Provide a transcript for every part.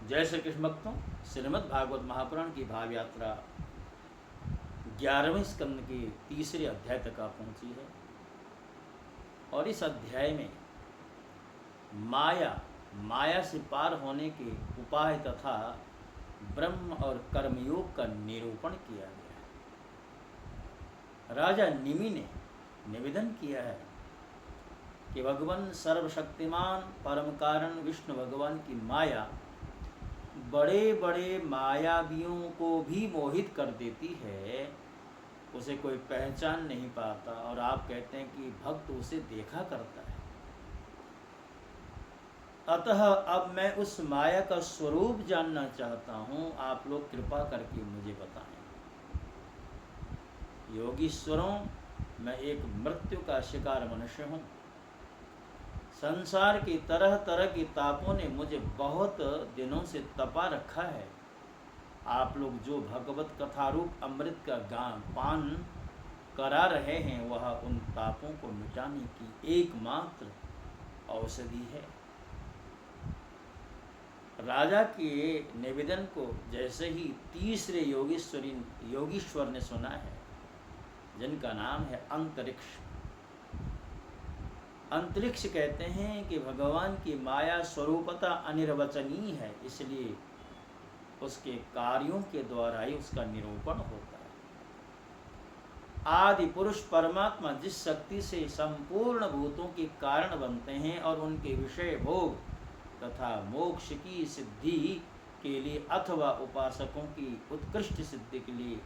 जय श्री कृष्ण भक्तों, श्रीमद् भागवत महापुराण की भाव यात्रा 11वें स्कंद के तीसरे अध्याय तक आ पहुंची है। और इस अध्याय में माया से पार होने के उपाय तथा ब्रह्म और कर्मयोग का निरूपण किया गया है। राजा निमि ने निवेदन किया है कि भगवान सर्वशक्तिमान परम कारण विष्णु भगवान की माया बड़े बड़े मायावियों को भी मोहित कर देती है, उसे कोई पहचान नहीं पाता। और आप कहते हैं कि भक्त उसे देखा करता है। अतः अब मैं उस माया का स्वरूप जानना चाहता हूँ, आप लोग कृपा करके मुझे बताएं। योगीश्वरों, मैं एक मृत्यु का शिकार मनुष्य हूँ। संसार की तरह तरह की तापों ने मुझे बहुत दिनों से तपा रखा है। आप लोग जो भगवत कथा रूप अमृत का पान करा रहे हैं, वह उन तापों को मिटाने की एकमात्र औषधि है। राजा के निवेदन को जैसे ही तीसरे योगीश्वर ने सुना है, जिनका नाम है अंतरिक्ष। अंतरिक्ष कहते हैं कि भगवान की माया स्वरूपता अनिर्वचनीय है, इसलिए उसके कार्यों के द्वारा ही उसका निरूपण होता है। आदि पुरुष परमात्मा जिस शक्ति से संपूर्ण भूतों के कारण बनते हैं और उनके विषय भोग तथा मोक्ष की सिद्धि के लिए अथवा उपासकों की उत्कृष्ट सिद्धि के लिए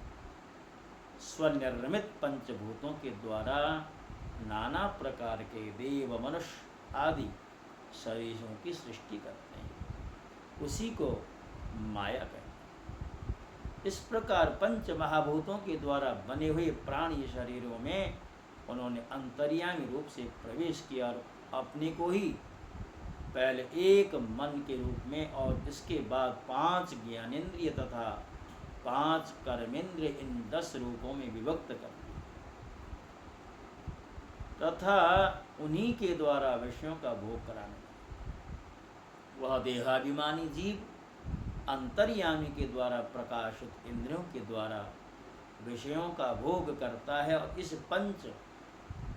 स्वनिर्मित पंचभूतों के द्वारा नाना प्रकार के देव मनुष्य आदि शरीरों की सृष्टि करते हैं, उसी को माया कहते हैं। इस प्रकार पंच महाभूतों के द्वारा बने हुए प्राणी शरीरों में उन्होंने अंतर्यामी रूप से प्रवेश किया और अपने को ही पहले एक मन के रूप में और इसके बाद 5 ज्ञानेंद्रिय तथा 5 कर्मेंद्रिय, इन 10 रूपों में विभक्त कर दिया तथा उन्हीं के द्वारा विषयों का भोग कराने लगे। वह देहाभिमानी जीव अंतर्यामी के द्वारा प्रकाशित इंद्रियों के द्वारा विषयों का भोग करता है और इस पंच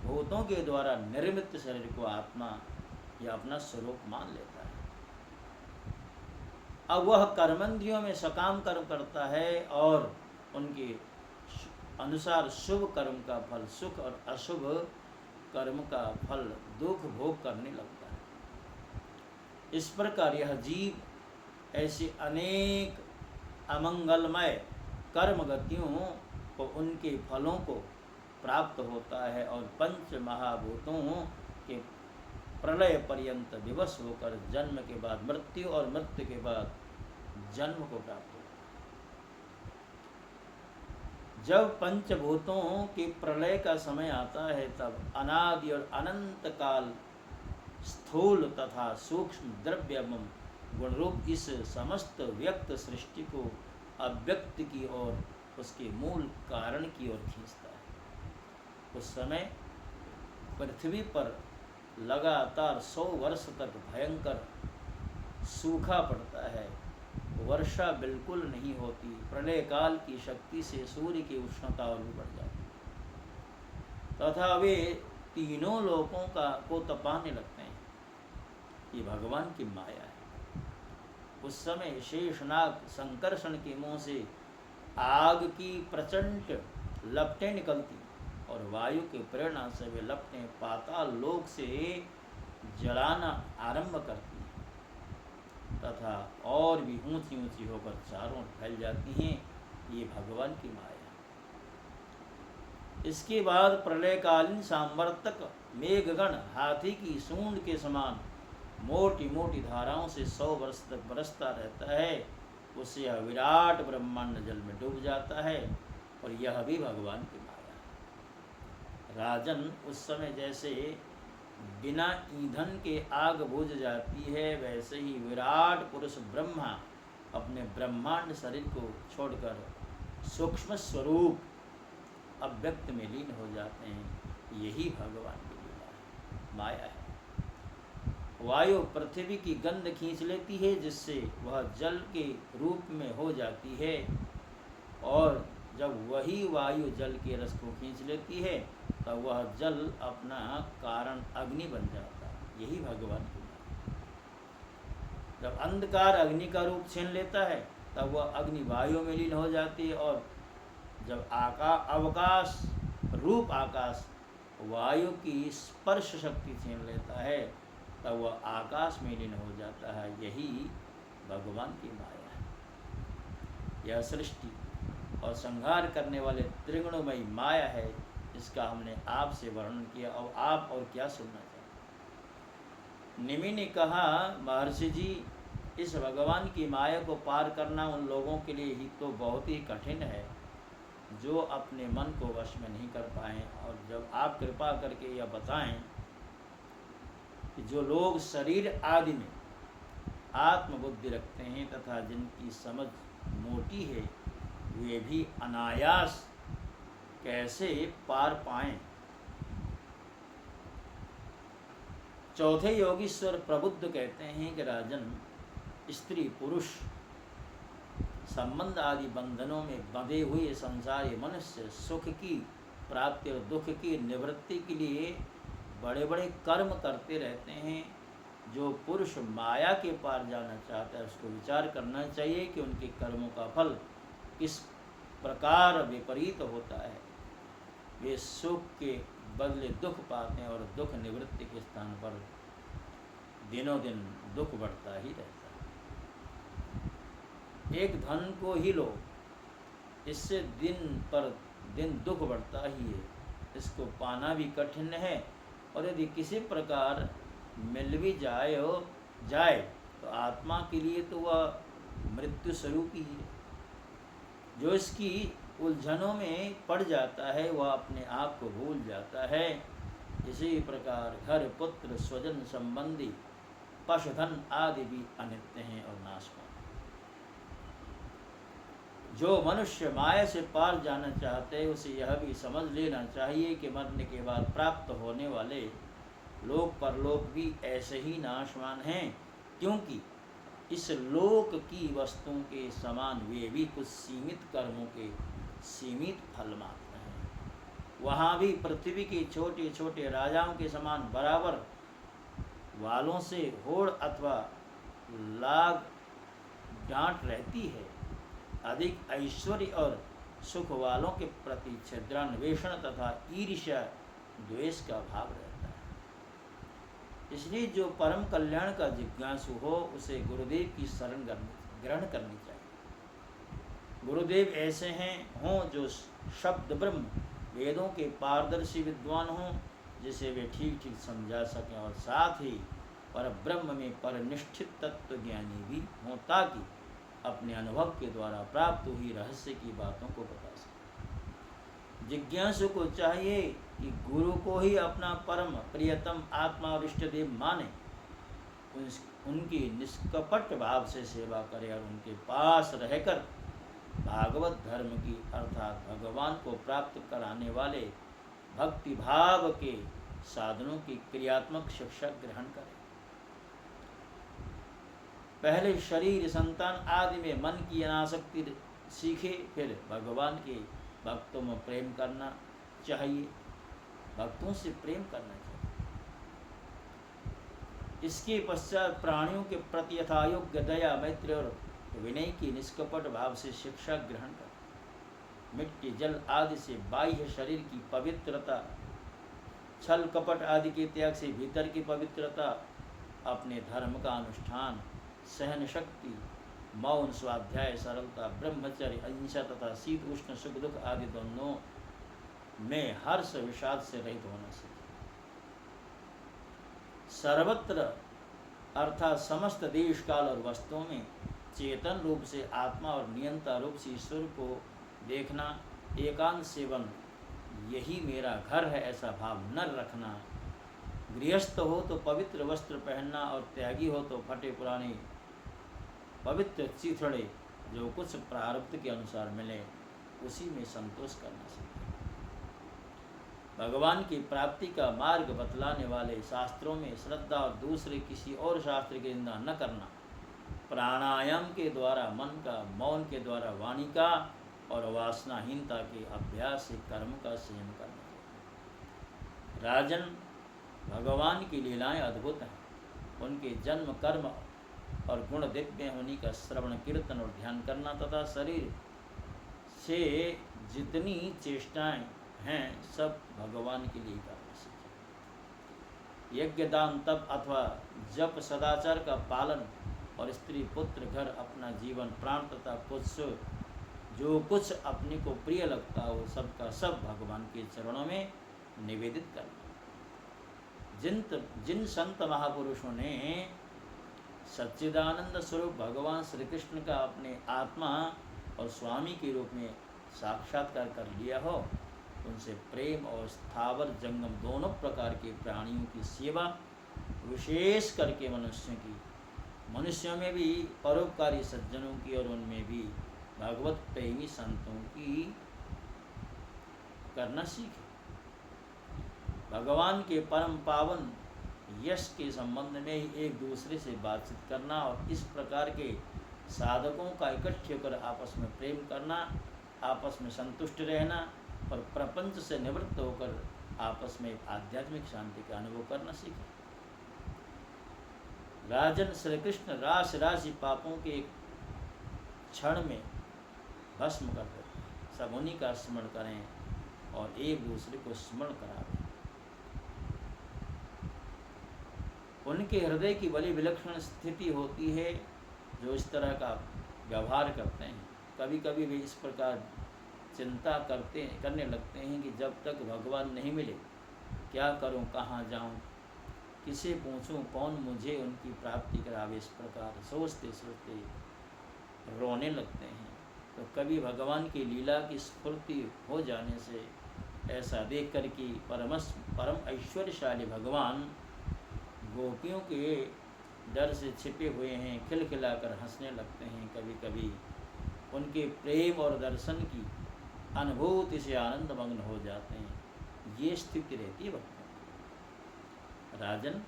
भूतों के द्वारा निर्मित शरीर को आत्मा या अपना स्वरूप मान लेता है। अब वह कर्मेंद्रियों में सकाम कर्म करता है और उनके अनुसार शुभ कर्म का फल सुख और अशुभ कर्म का फल दुख भोग करने लगता है। इस प्रकार यह जीव ऐसे अनेक अमंगलमय कर्म गतियों को उनके फलों को प्राप्त होता है और पंच महाभूतों के प्रलय पर्यंत विवश होकर जन्म के बाद मृत्यु और मृत्यु के बाद जन्म को प्राप्त होता है। जब पंचभूतों के प्रलय का समय आता है, तब अनादि और अनंत काल स्थूल तथा सूक्ष्म द्रव्य एवं गुणरूप इस समस्त व्यक्त सृष्टि को अव्यक्त की ओर, उसके मूल कारण की ओर खींचता है। उस समय पृथ्वी पर लगातार 100 वर्ष तक भयंकर सूखा पड़ता है, वर्षा बिल्कुल नहीं होती। प्रलय काल की शक्ति से सूर्य की उष्णता और भी बढ़ जाती तथा वे तीनों लोकों को तपाने लगते हैं। ये भगवान की माया है। उस समय शेषनाग संकर्षण के मुंह से आग की प्रचंड लपटें निकलती और वायु के प्रेरणा से वे लपटें पाताल लोक से जलाना आरंभ करती तथा और भी ऊंची ऊंची होकर चारों फैल जाती हैं। ये भगवान की माया। इसके बाद प्रलयकालीन सांवर्तक मेघगण हाथी की सूंड के समान मोटी मोटी धाराओं से 100 वर्ष तक बरसता रहता है। उससे यह विराट ब्रह्मांड जल में डूब जाता है और यह भी भगवान की माया। राजन, उस समय जैसे बिना ईंधन के आग बुझ जाती है, वैसे ही विराट पुरुष ब्रह्मा अपने ब्रह्मांड शरीर को छोड़कर सूक्ष्म स्वरूप अव्यक्त में लीन हो जाते हैं। यही भगवान की लीला है, माया है। वायु पृथ्वी की गंध खींच लेती है, जिससे वह जल के रूप में हो जाती है, और जब वही वायु जल के रस को खींच लेती है तब वह जल अपना कारण अग्नि बन जाता है। यही भगवान की माया। जब अंधकार अग्नि का रूप छीन लेता है तब वह अग्नि वायु में लीन हो जाती है, और जब अवकाश रूप आकाश वायु की स्पर्श शक्ति छीन लेता है तब वह आकाश में लीन हो जाता है। यही भगवान की माया है। यह सृष्टि और संहार करने वाले त्रिगुणमयी माया है। इसका हमने आपसे वर्णन किया। और आप और क्या सुनना चाहते? निमि ने कहा, महर्षि जी, इस भगवान की माया को पार करना उन लोगों के लिए ही तो बहुत ही कठिन है जो अपने मन को वश में नहीं कर पाए। और जब आप कृपा करके यह बताएं कि जो लोग शरीर आदि में आत्मबुद्धि रखते हैं तथा जिनकी समझ मोटी है, वे भी अनायास कैसे पार पाएं। चौथे योगीश्वर प्रबुद्ध कहते हैं कि राजन, स्त्री पुरुष संबंध आदि बंधनों में बंधे हुए संसारी मनुष्य सुख की प्राप्ति और दुख की निवृत्ति के लिए बड़े बड़े कर्म करते रहते हैं। जो पुरुष माया के पार जाना चाहता है उसको विचार करना चाहिए कि उनके कर्मों का फल किस प्रकार विपरीत होता है। वे सुख के बदले दुख पाते हैं और दुख निवृत्ति के स्थान पर दिनों दिन दुख बढ़ता ही रहता है। एक धन को ही लो, इससे दिन पर दिन दुख बढ़ता ही है। इसको पाना भी कठिन है, और यदि किसी प्रकार मिल भी जाए तो आत्मा के लिए तो वह मृत्यु स्वरूप ही है। जो इसकी उलझनों में पड़ जाता है वह अपने आप को भूल जाता है। इसी प्रकार घर, पुत्र, स्वजन संबंधी, पशुधन आदि भी अनित्य हैं और नाशवान। जो मनुष्य माया से पार जाना चाहते हैं उसे यह भी समझ लेना चाहिए कि मरने के बाद प्राप्त होने वाले लोक परलोक भी ऐसे ही नाशवान हैं, क्योंकि इस लोक की वस्तुओं के समान वे भी कुछ सीमित कर्मों के सीमित फल मात्र हैं। वहाँ भी पृथ्वी के छोटे छोटे राजाओं के समान बराबर वालों से होड़ अथवा लाग डांट रहती है। अधिक ऐश्वर्य और सुख वालों के प्रति छिद्रान्वेषण तथा ईर्ष्या द्वेष का भाव रहता है। इसलिए जो परम कल्याण का जिज्ञासु हो उसे गुरुदेव की शरण ग्रहण करनी चाहिए। गुरुदेव ऐसे हों जो शब्द ब्रह्म वेदों के पारदर्शी विद्वान हों, जिसे वे ठीक ठीक समझा सकें, और साथ ही पर ब्रह्म में परनिष्ठित तत्व ज्ञानी भी हों, ताकि अपने अनुभव के द्वारा प्राप्त हुई रहस्य की बातों को बता सकें। जिज्ञासु को चाहिए कि गुरु को ही अपना परम प्रियतम आत्मा और इष्ट देव माने, उनकी निष्कपट भाव से सेवा करे और उनके पास रहकर भागवत धर्म की अर्थात भगवान को प्राप्त कराने वाले भक्ति भाव के साधनों की क्रियात्मक शिक्षा ग्रहण करे। पहले शरीर, संतान आदि में मन की अनासक्ति सीखे, फिर भगवान के भक्तों में प्रेम करना चाहिए, भक्तों से प्रेम करना चाहिए। इसके पश्चात प्राणियों के प्रति यथायोग्य दया, मैत्री और विनय की निष्कपट भाव से शिक्षा ग्रहण कर मिट्टी, जल आदि से बाह्य शरीर की पवित्रता, छल कपट आदि के त्याग से भीतर की पवित्रता, अपने धर्म का अनुष्ठान, सहन शक्ति, मौन, स्वाध्याय, सरलता, ब्रह्मचर्य, अहिंसा तथा शीत उष्ण सुख दुख आदि दोनों में हर्ष विषाद से रहित होना सीखे। सर्वत्र अर्थात समस्त देश काल और वस्तुओं में चेतन रूप से आत्मा और नियंता रूप से ईश्वर को देखना, एकांत सेवन यही मेरा घर है ऐसा भाव न रखना, गृहस्थ हो तो पवित्र वस्त्र पहनना और त्यागी हो तो फटे पुराने पवित्र चिथड़े जो कुछ प्रारब्ध के अनुसार मिले उसी में संतोष करना सीखे। भगवान की प्राप्ति का मार्ग बतलाने वाले शास्त्रों में श्रद्धा और दूसरे किसी और शास्त्र की निंदा न करना, प्राणायाम के द्वारा मन का, मौन के द्वारा वाणी का और वासनाहीनता के अभ्यास से कर्म का संयम करना। राजन, भगवान की लीलाएं अद्भुत हैं। उनके जन्म, कर्म और गुण दिव्य होने का श्रवण, कीर्तन और ध्यान करना तथा शरीर से जितनी चेष्टाएं हैं सब भगवान के लिए करना सीखें। यज्ञ, दान, तप अथवा जप, सदाचार का पालन और स्त्री, पुत्र, घर, अपना जीवन, प्राण तथा कुछ जो कुछ अपने को प्रिय लगता हो सबका सब भगवान के चरणों में निवेदित करना। जिन संत महापुरुषों ने सच्चिदानंद स्वरूप भगवान श्री कृष्ण का अपने आत्मा और स्वामी के रूप में साक्षात्कार कर लिया हो, उनसे प्रेम और स्थावर जंगम दोनों प्रकार के प्राणियों की सेवा, विशेष करके मनुष्यों में भी परोपकारी सज्जनों की और उनमें भी भागवत प्रेमी संतों की करना सीखे। भगवान के परम पावन यश के संबंध में ही एक दूसरे से बातचीत करना और इस प्रकार के साधकों का इकट्ठे होकर आपस में प्रेम करना, आपस में संतुष्ट रहना और प्रपंच से निवृत्त होकर आपस में आध्यात्मिक शांति का अनुभव करना सीखें। राजन, श्री कृष्ण राशि राशि पापों के एक क्षण में भस्म कर देते हैं। सब उन्हीं का स्मरण करें और एक दूसरे को स्मरण करावें। उनके हृदय की बड़ी विलक्षण स्थिति होती है जो इस तरह का व्यवहार करते हैं। कभी कभी वे इस प्रकार चिंता करने लगते हैं कि जब तक भगवान नहीं मिले क्या करूं, कहाँ जाऊं, किसे पूछूं, कौन मुझे उनकी प्राप्ति करावे। इस प्रकार सोचते सोचते रोने लगते हैं। तो कभी भगवान की लीला की स्फूर्ति हो जाने से ऐसा देख कर कि परम ऐश्वर्यशाली भगवान गोपियों के डर से छिपे हुए हैं, खिलखिलाकर हंसने लगते हैं। कभी कभी उनके प्रेम और दर्शन की अनुभूति से आनंदमग्न हो जाते हैं। ये स्थिति रहती है भक्तों की। राजन,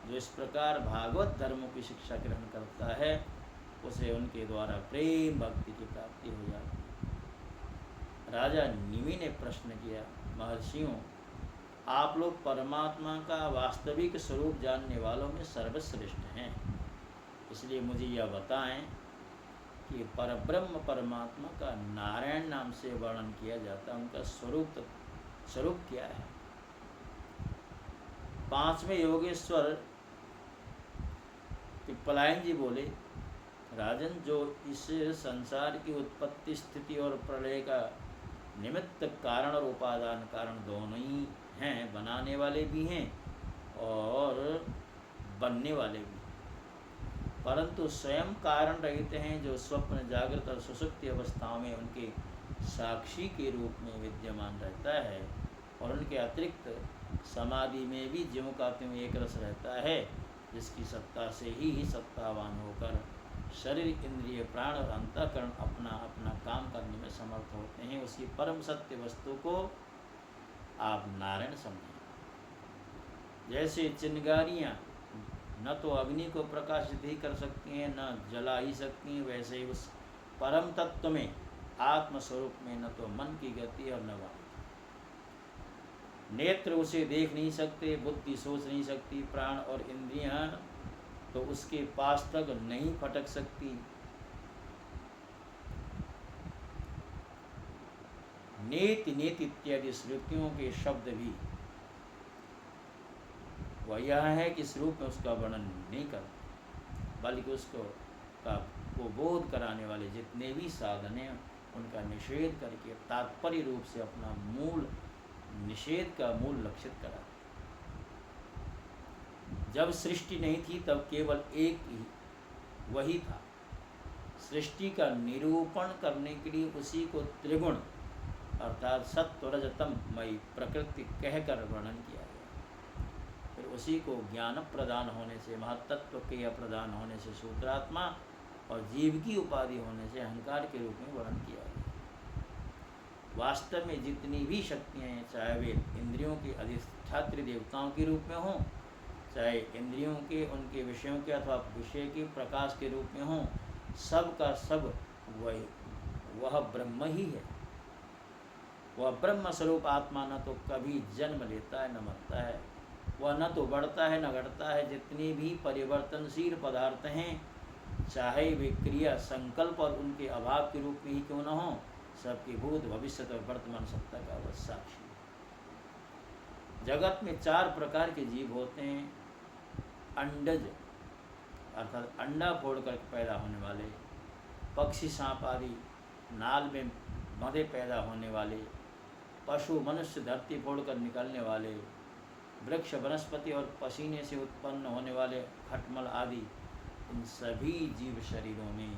जो इस प्रकार भागवत धर्मों की शिक्षा ग्रहण करता है उसे उनके द्वारा प्रेम भक्ति की प्राप्ति हो जाती है। राजा निमि ने प्रश्न किया, महर्षियों, आप लोग परमात्मा का वास्तविक स्वरूप जानने वालों में सर्वश्रेष्ठ हैं, इसलिए मुझे यह बताएं कि परब्रह्म परमात्मा का नारायण नाम से वर्णन किया जाता है, उनका स्वरूप क्या है। पांचवें योगेश्वर पिप्पलायन जी बोले, राजन, जो इस संसार की उत्पत्ति, स्थिति और प्रलय का निमित्त कारण और उपादान कारण दोनों ही हैं, बनाने वाले भी हैं और बनने वाले भी, परंतु स्वयं कारण रहित हैं, जो स्वप्न, जागृत और सुषुप्ति अवस्थाओं में उनके साक्षी के रूप में विद्यमान रहता है और उनके अतिरिक्त समाधि में भी ज्यों का त्यों एक रस रहता है, जिसकी सत्ता से ही सत्तावान होकर शरीर, इंद्रिय, प्राण और अंतःकरण अपना अपना काम करने में समर्थ होते हैं। उसी परम सत्य वस्तु को आप नारायण समझें। जैसे चिंगारियाँ न तो अग्नि को प्रकाशित ही कर सकती हैं, न जला ही सकती हैं, वैसे ही उस परम तत्व में, आत्मस्वरूप में न तो मन की गति और न वाणी। नेत्र उसे देख नहीं सकते, बुद्धि सोच नहीं सकती, प्राण और इंद्रियां तो उसके पास तक नहीं फटक सकती। नेति नेति इत्यादि श्रुतियों के शब्द भी वह यह है कि इस रूप में उसका वर्णन नहीं करते, बल्कि उसको को बोध कराने वाले जितने भी साधन हैं उनका निषेध करके तात्पर्य रूप से अपना मूल निषेध का मूल लक्षित करा। जब सृष्टि नहीं थी तब केवल एक ही वही था। सृष्टि का निरूपण करने के लिए उसी को त्रिगुण अर्थात सत्व रजतम मई प्रकृति कहकर वर्णन किया गया। फिर उसी को ज्ञान प्रदान होने से, महत्त्व के प्रदान होने से सूत्रात्मा और जीव की उपाधि होने से अहंकार के रूप में वर्णन किया गया। वास्तव में जितनी भी शक्तियाँ हैं, चाहे वे इंद्रियों के अधिष्ठात्री देवताओं के रूप में हों, चाहे इंद्रियों के उनके विषयों के अथवा विषय के प्रकाश के रूप में हों, सब का सब वह ब्रह्म ही है। वह ब्रह्म स्वरूप आत्मा न तो कभी जन्म लेता है न मरता है, वह न तो बढ़ता है न घटता है। जितनी भी परिवर्तनशील पदार्थ हैं, चाहे वे क्रिया, संकल्प और उनके अभाव के रूप में ही क्यों न हो, सबके भूत, भविष्य और वर्तमान सत्ता का वह साक्षी। जगत में 4 प्रकार के जीव होते हैं। अंडज अर्थात अंडा फोड़कर पैदा होने वाले, पक्षी, सांप आदि नाल में बंधे पैदा होने वाले, पशु, मनुष्य धरती फोड़कर निकलने वाले, वृक्ष, वनस्पति और पसीने से उत्पन्न होने वाले खटमल आदि। इन सभी जीव शरीरों में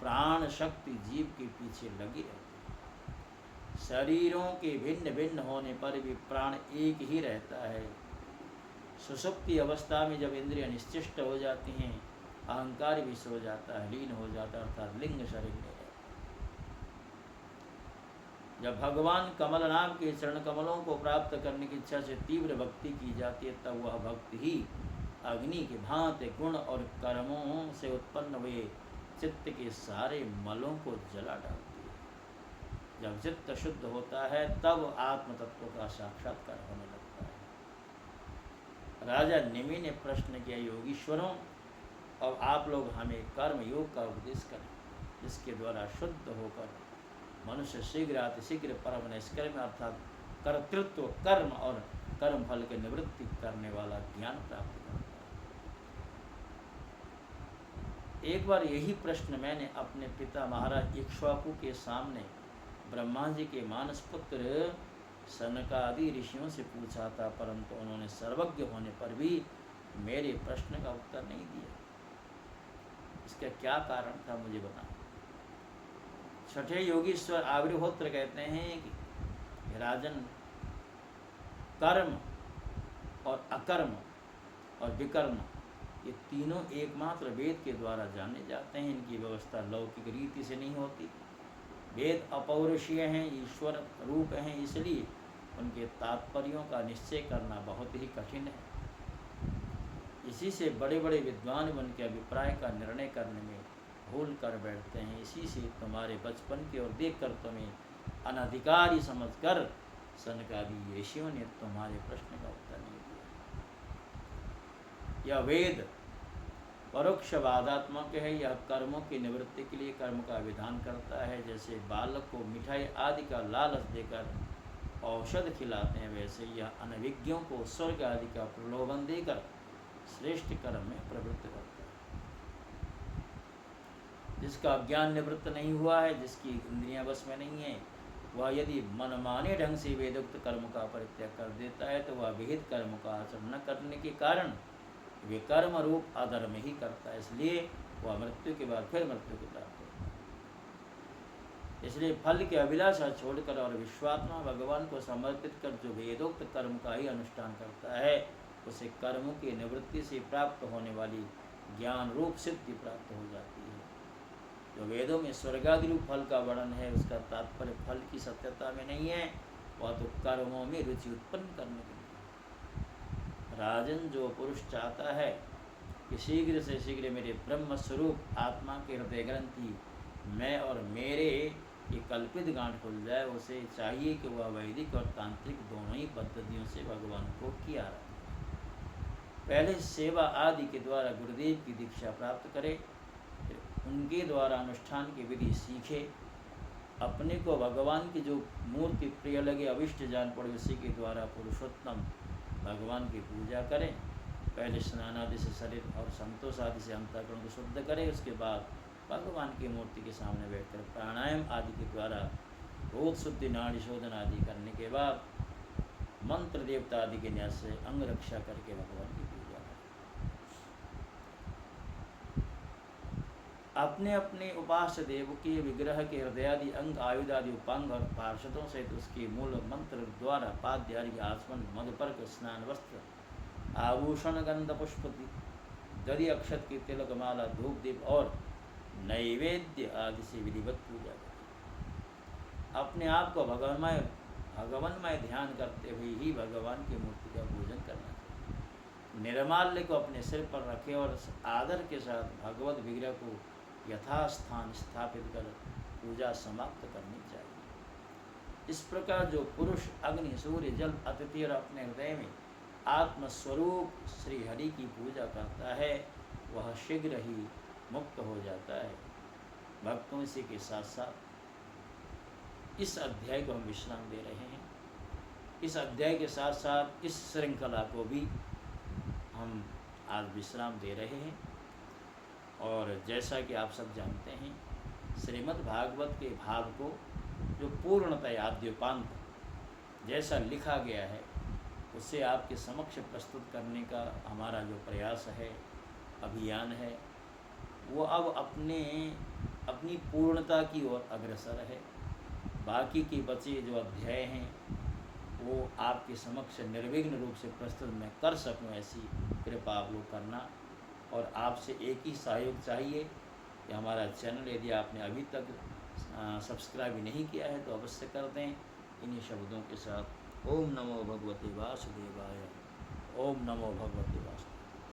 प्राण शक्ति जीव के पीछे लगी रहती है। शरीरों के भिन्न भिन्न होने पर भी प्राण एक ही रहता है। सुषुप्ति अवस्था में जब इंद्रियां निश्चिष्ट हो जाती हैं, अहंकार भी सो जाता है, लीन हो जाता है, अर्थात लिंग शरीर में रहता है। जब भगवान कमल नाम के चरण कमलों को प्राप्त करने की इच्छा से तीव्र भक्ति की जाती है, तब वह भक्ति ही अग्नि के भांति गुण और कर्मों से उत्पन्न हुए चित्त के सारे मलों को जला डालती है। जब चित्त शुद्ध होता है, तब आत्म तत्व का साक्षात्कार होने लगता है। राजा निमि ने प्रश्न किया, योगीश्वरों, अब आप लोग हमें कर्म योग का उपदेश करें, जिसके द्वारा शुद्ध होकर मनुष्य शीघ्र अतिशीघ्र परम निष्कर्म अर्थात कर्तृत्व, कर्म और कर्म फल के निवृत्ति करने वाला ज्ञान प्राप्त करता है। एक बार यही प्रश्न मैंने अपने पिता महाराज इक्ष्वाकु के सामने ब्रह्मा जी के मानस पुत्र सनकादि ऋषियों से पूछा था, परंतु उन्होंने सर्वज्ञ होने पर भी मेरे प्रश्न का उत्तर नहीं दिया। इसका क्या कारण था, मुझे बताओ। छठे योगीश्वर आर्यभट्ट कहते हैं कि राजन, कर्म और अकर्म और विकर्म ये तीनों एकमात्र वेद के द्वारा जाने जाते हैं। इनकी व्यवस्था लौकिक रीति से नहीं होती। वेद अपौरुषीय हैं, ईश्वर रूप हैं, इसलिए उनके तात्पर्यों का निश्चय करना बहुत ही कठिन है। इसी से बड़े बड़े विद्वान उनके अभिप्राय का निर्णय करने में भूल कर बैठते हैं। इसी से तुम्हारे बचपन की ओर देखकर तुम्हें अनधिकारी समझकर सनकादि ऋषियों ने तुम्हारे प्रश्न का उत्तर नहीं दिया। यह वेद परोक्षवादात्मक है। यह कर्मों की निवृत्ति के लिए कर्म का विधान करता है। जैसे बालक को मिठाई आदि का लालच देकर औषध खिलाते हैं, वैसे यह अनभिज्ञों को स्वर्ग आदि का प्रलोभन देकर श्रेष्ठ कर्म में प्रवृत्त करता है। जिसका ज्ञान निवृत्त नहीं हुआ है, जिसकी इंद्रियां बस में नहीं है, वह यदि मनमाने ढंग से वेदोक्त कर्म का परित्याग कर देता है, तो वह विहित कर्म का आचरण न करने के कारण वे कर्म रूप अधर्म ही करता है। इसलिए वह मृत्यु के बाद फिर मृत्यु को प्राप्त होता है। इसलिए फल की अभिलाषा छोड़कर और विश्वात्मा भगवान को समर्पित कर जो वेदोक्त कर्म का ही अनुष्ठान करता है, उसे कर्मों की निवृत्ति से प्राप्त होने वाली ज्ञान रूप सिद्धि प्राप्त हो जाती है। जो वेदों में स्वर्गादि रूप फल का वर्णन है, उसका तात्पर्य फल की सत्यता में नहीं है, वह तो कर्मों में रुचि उत्पन्न करने के लिए। राजन, जो पुरुष चाहता है कि शीघ्र से शीघ्र मेरे ब्रह्म स्वरूप आत्मा के हृदय ग्रंथि मैं और मेरे ये कल्पित गांठ खुल जाए, उसे चाहिए कि वह वैदिक और तांत्रिक दोनों ही पद्धतियों से भगवान को किया रहे। पहले सेवा आदि के द्वारा गुरुदेव की दीक्षा प्राप्त करे, फिर उनके द्वारा अनुष्ठान की विधि सीखे। अपने को भगवान की जो मूर्ति प्रिय लगे, अविष्ट जान पड़े, उसी के द्वारा पुरुषोत्तम भगवान की पूजा करें। पहले स्नान आदि से शरीर और संतोष आदि से अंतःकरण को शुद्ध करें। उसके बाद भगवान की मूर्ति के सामने बैठकर प्राणायाम आदि के द्वारा रोध शुद्धि, नाड़ी शोधन आदि करने के बाद मंत्र देवता आदि के न्यास से अंग रक्षा करके भगवान की पूजा करें। अपने अपने उपास्य देव के विग्रह के हृदयादि अंग, आयुध आदि उपांग और पार्षदों सहित उसके मूल मंत्र द्वारा पाद्य आदि आचमन, मधुपर्क, स्नान, वस्त्र, आभूषण, गंध, पुष्प, दरी, अक्षत की तिलक माला, धूप, दीप और नैवेद्य आदि से विधिवत पूजा करें। अपने आप को भगवानमय ध्यान करते हुए ही भगवान की मूर्ति का पूजन करना चाहिए। निर्माल्य को अपने सिर पर रखें और आदर के साथ भगवत विग्रह को यथास्थान स्थापित कर पूजा समाप्त करनी चाहिए। इस प्रकार जो पुरुष अग्नि, सूर्य, जल, अतिथि और अपने हृदय में आत्मस्वरूप श्री हरि की पूजा करता है वह शीघ्र ही मुक्त हो जाता है। भक्तों, इसी के साथ साथ इस अध्याय को हम विश्राम दे रहे हैं। इस अध्याय के साथ साथ इस श्रृंखला को भी हम आज विश्राम दे रहे हैं। और जैसा कि आप सब जानते हैं, श्रीमद् भागवत के भाव को जो पूर्णतया आद्योपांत जैसा लिखा गया है उसे आपके समक्ष प्रस्तुत करने का हमारा जो प्रयास है, अभियान है, वो अब अपनी पूर्णता की ओर अग्रसर है। बाकी के बचे जो अध्याय हैं वो आपके समक्ष निर्विघ्न रूप से प्रस्तुत मैं कर सकूं, ऐसी कृपा आप लोग करना। और आपसे एक ही सहयोग चाहिए कि हमारा चैनल यदि आपने अभी तक सब्सक्राइब नहीं किया है तो अवश्य कर दें। इन्हीं शब्दों के साथ ओम नमो भगवते वासुदेवाय। ओम नमो भगवते वासुदेवाय।